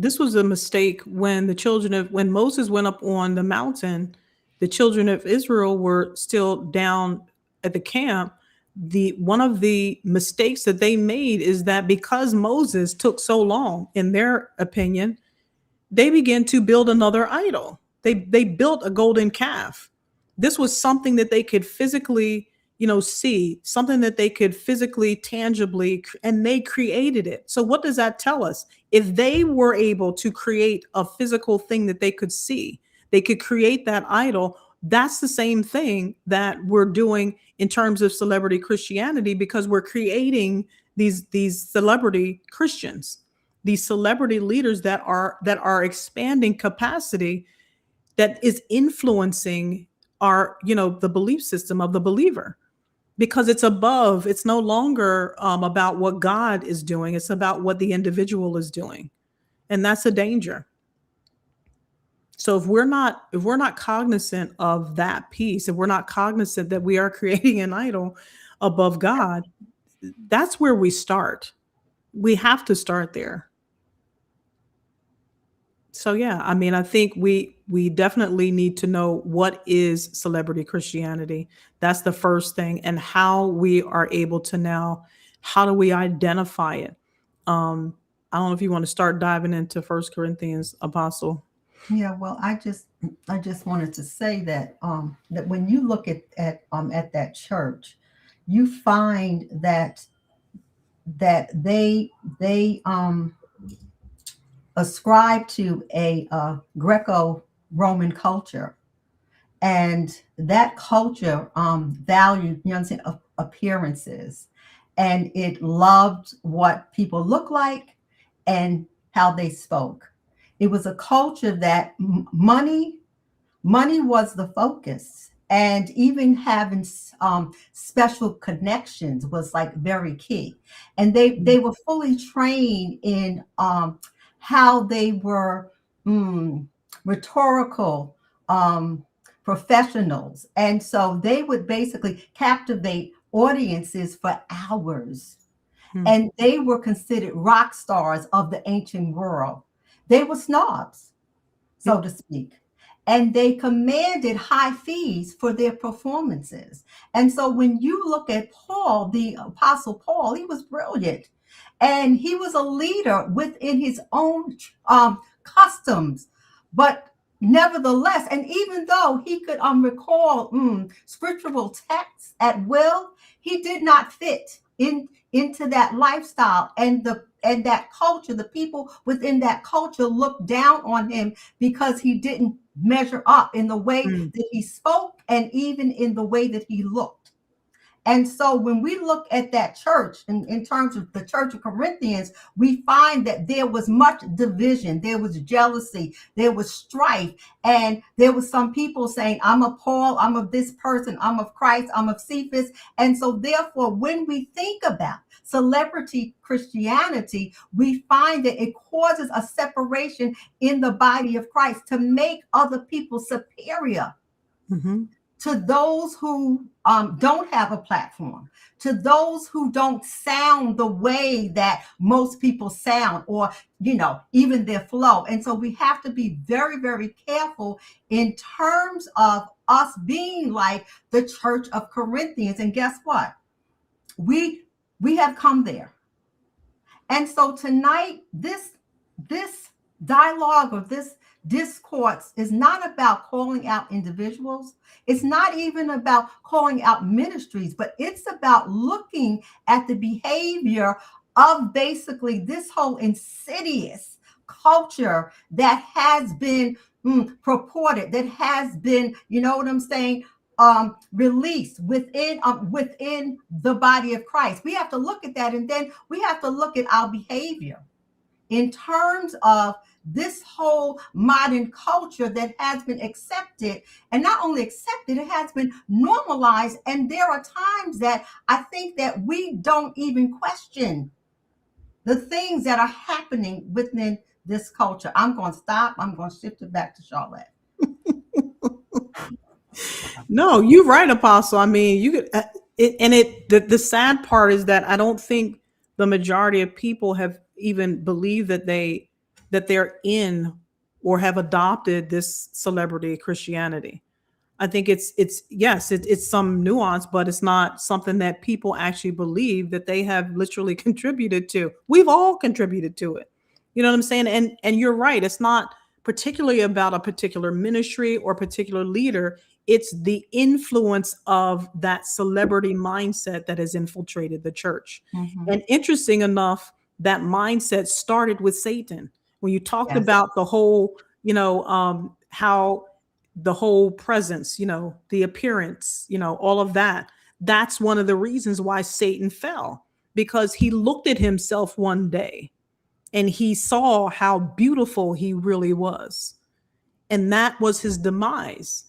This was a mistake when when Moses went up on the mountain, the children of Israel were still down at the camp. The one of the mistakes that they made is that because Moses took so long, in their opinion, they began to build another idol. They built a golden calf. This was something that they could physically, see, something that they could physically, tangibly, and they created it. So what does that tell us? If they were able to create a physical thing that they could see, they could create that idol. That's the same thing that we're doing in terms of celebrity Christianity, because we're creating these celebrity Christians, these celebrity leaders that are expanding capacity, that is influencing our, the belief system of the believer, because it's no longer about what God is doing. It's about what the individual is doing. And that's a danger. So if we're not cognizant of that piece, if we're not cognizant that we are creating an idol above God, that's where we start. We have to start there. So yeah, I mean, I think we definitely need to know what is celebrity Christianity. That's the first thing, and how we are able to now, how do we identify it? I don't know if you want to start diving into First Corinthians, Apostle. Yeah, well, I just wanted to say that that when you look at that church, you find that they ascribe to a Greco-Roman culture, and that culture valued, appearances, and it loved what people look like and how they spoke. It was a culture that money was the focus, and even having special connections was like very key. And they were fully trained in how they were rhetorical professionals, and so they would basically captivate audiences for hours. Hmm. And they were considered rock stars of the ancient world. They were snobs, so Yep. to speak. And they commanded high fees for their performances. And so when you look at Paul, the Apostle Paul, he was brilliant. And he was a leader within his own customs. But nevertheless, and even though he could recall scriptural texts at will, he did not fit into that lifestyle, and that culture. The people within that culture looked down on him because he didn't measure up in the way Hmm. that he spoke, and even in the way that he looked. And so when we look at that church in terms of the church of Corinthians, we find that there was much division, there was jealousy, there was strife, and there was some people saying, I'm of Paul, I'm of this person, I'm of Christ, I'm of Cephas. And so therefore, when we think about celebrity Christianity, we find that it causes a separation in the body of Christ to make other people superior Hmm. to those who don't have a platform, to those who don't sound the way that most people sound, or, even their flow. And so we have to be very, very careful in terms of us being like the church of Corinthians. And guess what? We have come there. And so tonight, this dialogue, or this discourse, is not about calling out individuals. It's not even about calling out ministries, but it's about looking at the behavior of basically this whole insidious culture that has been purported, that has been, you know what I'm saying, released within the body of Christ. We have to look at that, and then we have to look at our behavior in terms of this whole modern culture that has been accepted, and not only accepted, it has been normalized. And there are times that I think that we don't even question the things that are happening within this culture. I'm going to stop. I'm going to shift it back to Charlotte. No, you're right, Apostle. I mean, you could, the sad part is that I don't think the majority of people have even believed that that they're in or have adopted this celebrity Christianity. I think it's yes, it's some nuance, but it's not something that people actually believe that they have literally contributed to. We've all contributed to it. You know what I'm saying? And you're right. It's not particularly about a particular ministry or particular leader. It's the influence of that celebrity mindset that has infiltrated the church. Mhm. And interesting enough, that mindset started with Satan. When you talked Yes. about the whole, how the whole presence, the appearance, all of that. That's one of the reasons why Satan fell, because he looked at himself one day and he saw how beautiful he really was. And that was his demise.